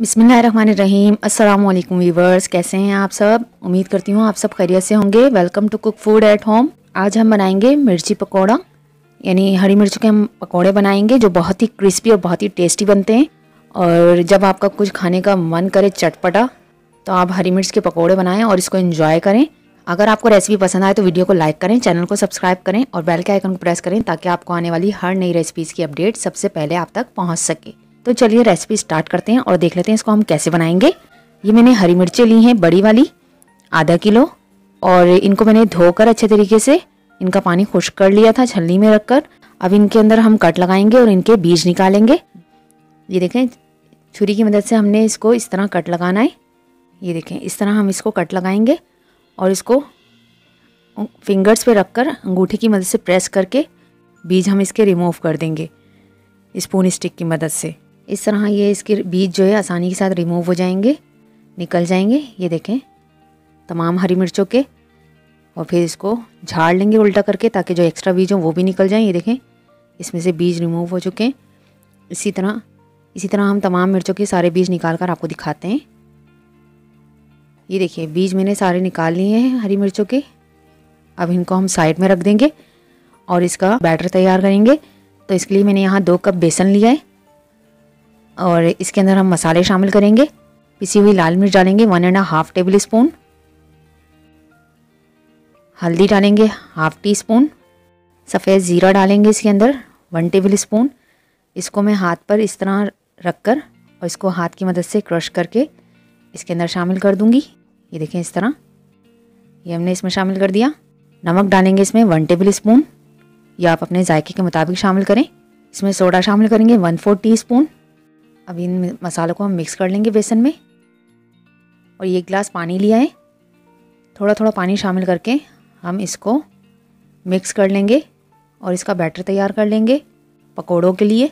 बिस्मिल्लाहिर्रहमानिर्रहीम। अस्सलाम वालेकुम वीवर्स, कैसे हैं आप सब। उम्मीद करती हूँ आप सब खैरियत से होंगे। Welcome to cook food at home. आज हम बनाएंगे मिर्ची पकौड़ा, यानी हरी मिर्च के हम पकौड़े बनाएंगे जो बहुत ही क्रिस्पी और बहुत ही टेस्टी बनते हैं। और जब आपका कुछ खाने का मन करे चटपटा, तो आप हरी मिर्च के पकौड़े बनाएं और इसको एंजॉय करें। अगर आपको रेसिपी पसंद आए तो वीडियो को लाइक करें, चैनल को सब्सक्राइब करें और बेल के आइकन को प्रेस करें ताकि आपको आने वाली हर नई रेसिपीज़ की अपडेट सबसे पहले आप तक पहुंच सके। तो चलिए रेसिपी स्टार्ट करते हैं और देख लेते हैं इसको हम कैसे बनाएंगे। ये मैंने हरी मिर्चें ली हैं बड़ी वाली आधा किलो, और इनको मैंने धोकर अच्छे तरीके से इनका पानी खुश्क कर लिया था छलनी में रखकर। अब इनके अंदर हम कट लगाएंगे और इनके बीज निकालेंगे। ये देखें, छुरी की मदद से हमने इसको इस तरह कट लगाना है। ये देखें, इस तरह हम इसको कट लगाएंगे और इसको फिंगर्स पे रखकर अंगूठी की मदद से प्रेस करके बीज हम इसके रिमूव कर देंगे स्पून स्टिक की मदद से। इस तरह ये इसके बीज जो है आसानी के साथ रिमूव हो जाएंगे, निकल जाएंगे। ये देखें तमाम हरी मिर्चों के, और फिर इसको झाड़ लेंगे उल्टा करके ताकि जो एक्स्ट्रा बीज हो वो भी निकल जाएं। ये देखें इसमें से बीज रिमूव हो चुके हैं। इसी तरह हम तमाम मिर्चों के सारे बीज निकाल कर आपको दिखाते हैं। ये देखिए बीज मैंने सारे निकाल लिए हैं हरी मिर्चों के। अब इनको हम साइड में रख देंगे और इसका बैटर तैयार करेंगे। तो इसके लिए मैंने यहाँ 2 कप बेसन लिया है और इसके अंदर हम मसाले शामिल करेंगे। पिसी हुई लाल मिर्च डालेंगे 1.5 टेबल स्पून, हल्दी डालेंगे 1/2 टीस्पून, सफ़ेद ज़ीरा डालेंगे इसके अंदर 1 टेबल स्पून। इसको मैं हाथ पर इस तरह रखकर और इसको हाथ की मदद से क्रश करके इसके अंदर शामिल कर दूंगी। ये देखें इस तरह ये हमने इसमें शामिल कर दिया। नमक डालेंगे इसमें 1 टेबल स्पून, या आप अपने जायके के मुताबिक शामिल करें। इसमें सोडा शामिल करेंगे 1/4 टीस्पून। अब इन मसालों को हम मिक्स कर लेंगे बेसन में। और ये 1 गिलास पानी लिया है, थोड़ा थोड़ा पानी शामिल करके हम इसको मिक्स कर लेंगे और इसका बैटर तैयार कर लेंगे पकौड़ों के लिए।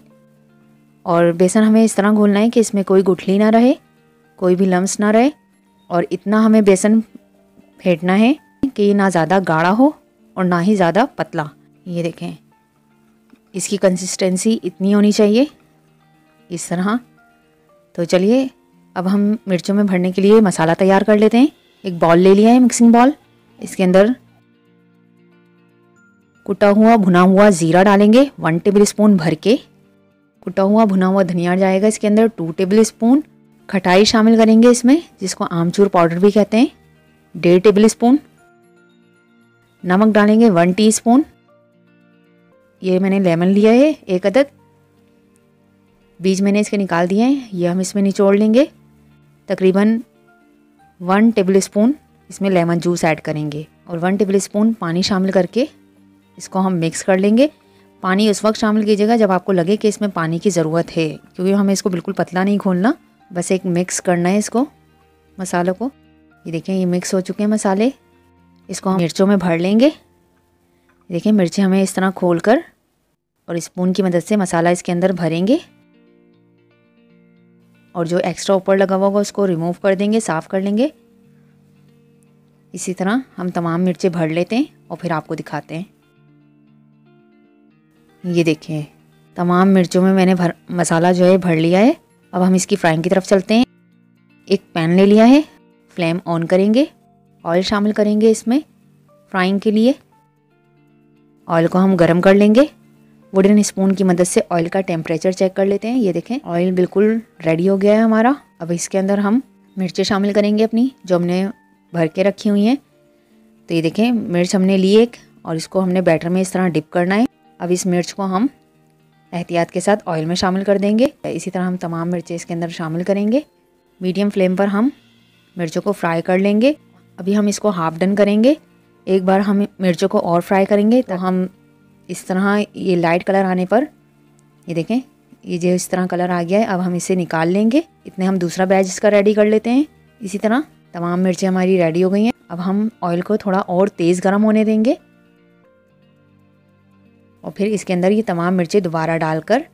और बेसन हमें इस तरह घोलना है कि इसमें कोई गुठली ना रहे, कोई भी लम्स ना रहे, और इतना हमें बेसन फेंटना है कि ये ना ज़्यादा गाढ़ा हो और ना ही ज़्यादा पतला। ये देखें इसकी कंसिस्टेंसी इतनी होनी चाहिए, इस तरह। तो चलिए अब हम मिर्चों में भरने के लिए मसाला तैयार कर लेते हैं। एक बॉल ले लिया है, मिक्सिंग बॉल। इसके अंदर कुटा हुआ भुना हुआ ज़ीरा डालेंगे 1 टेबल स्पून भर के। कुटा हुआ भुना हुआ धनिया जाएगा इसके अंदर 2 टेबल स्पून। खटाई शामिल करेंगे इसमें, जिसको आमचूर पाउडर भी कहते हैं, 1.5 टेबल स्पून। नमक डालेंगे 1 टीस्पून। ये मैंने लेमन लिया है 1 अदद, बीज मैंने इसके निकाल दिए हैं, ये हम इसमें निचोड़ लेंगे। तकरीबन 1 टेबल स्पून इसमें लेमन जूस ऐड करेंगे और 1 टेबल स्पून पानी शामिल करके इसको हम मिक्स कर लेंगे। पानी उस वक्त शामिल कीजिएगा जब आपको लगे कि इसमें पानी की ज़रूरत है, क्योंकि हमें इसको बिल्कुल पतला नहीं घोलना, बस एक मिक्स करना है इसको, मसालों को। ये देखें ये मिक्स हो चुके हैं मसाले। इसको हम मिर्चों में भर लेंगे। देखिए मिर्ची हमें इस तरह खोलकर और स्पून की मदद से मसाला इसके अंदर भरेंगे और जो एक्स्ट्रा ऊपर लगा हुआ होगा उसको रिमूव कर देंगे, साफ़ कर लेंगे। इसी तरह हम तमाम मिर्चें भर लेते हैं और फिर आपको दिखाते हैं। ये देखिए तमाम मिर्चों में मैंने मसाला जो है भर लिया है। अब हम इसकी फ्राइंग की तरफ चलते हैं। एक पैन ले लिया है, फ्लेम ऑन करेंगे, ऑयल शामिल करेंगे इसमें फ्राइंग के लिए। ऑयल को हम गरम कर लेंगे। वुडन स्पून की मदद से ऑयल का टेम्परेचर चेक कर लेते हैं। ये देखें ऑयल बिल्कुल रेडी हो गया है हमारा। अब इसके अंदर हम मिर्चें शामिल करेंगे अपनी, जो हमने भर के रखी हुई हैं। तो ये देखें मिर्च हमने ली एक, और इसको हमने बैटर में इस तरह डिप करना है। अब इस मिर्च को हम एहतियात के साथ ऑयल में शामिल कर देंगे। इसी तरह हम तमाम मिर्चें इसके अंदर शामिल करेंगे। मीडियम फ्लेम पर हम मिर्चों को फ्राई कर लेंगे। अभी हम इसको हाफ डन करेंगे। एक बार हम मिर्चों को और फ्राई करेंगे। तो हम इस तरह ये लाइट कलर आने पर, ये देखें ये जो इस तरह कलर आ गया है, अब हम इसे निकाल लेंगे। इतने हम दूसरा बैच इसका रेडी कर लेते हैं। इसी तरह तमाम मिर्चें हमारी रेडी हो गई हैं। अब हम ऑयल को थोड़ा और तेज़ गर्म होने देंगे और फिर इसके अंदर ये तमाम मिर्चें दोबारा डालकर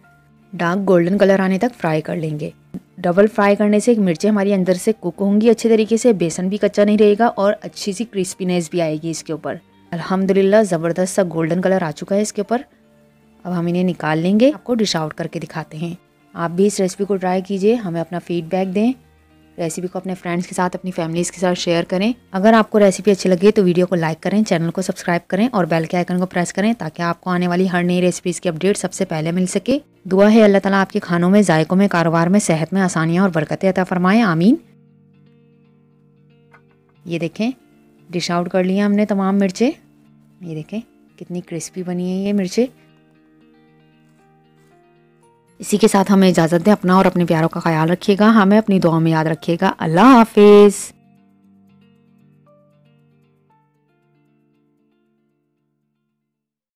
डार्क गोल्डन कलर आने तक फ्राई कर लेंगे। डबल फ्राई करने से मिर्चें हमारी अंदर से कुक होंगी अच्छे तरीके से, बेसन भी कच्चा नहीं रहेगा और अच्छी सी क्रिस्पीनेस भी आएगी इसके ऊपर। अल्हम्दुलिल्लाह ज़बरदस्त सा गोल्डन कलर आ चुका है इसके ऊपर। अब हम इन्हें निकाल लेंगे, आपको डिश आउट करके दिखाते हैं। आप भी इस रेसिपी को ट्राई कीजिए, हमें अपना फीडबैक दें। रेसिपी को अपने फ्रेंड्स के साथ, अपनी फैमिलीज़ के साथ शेयर करें। अगर आपको रेसिपी अच्छी लगे तो वीडियो को लाइक करें, चैनल को सब्सक्राइब करें और बेल के आइकन को प्रेस करें ताकि आपको आने वाली हर नई रेसिपीज़ की अपडेट सबसे पहले मिल सके। दुआ है अल्लाह ताला आपके खानों में, जायकों में, कारोबार में, सेहत में आसानियाँ और बरकतें अता फरमाएं, आमीन। ये देखें, डिश आउट कर लिया हमने तमाम मिर्चें। ये देखें कितनी क्रिस्पी बनी है ये मिर्चें। इसी के साथ हमें इजाज़त दें। अपना और अपने प्यारों का ख्याल रखिएगा, हमें अपनी दुआ में याद रखिएगा। अल्लाह हाफिज़।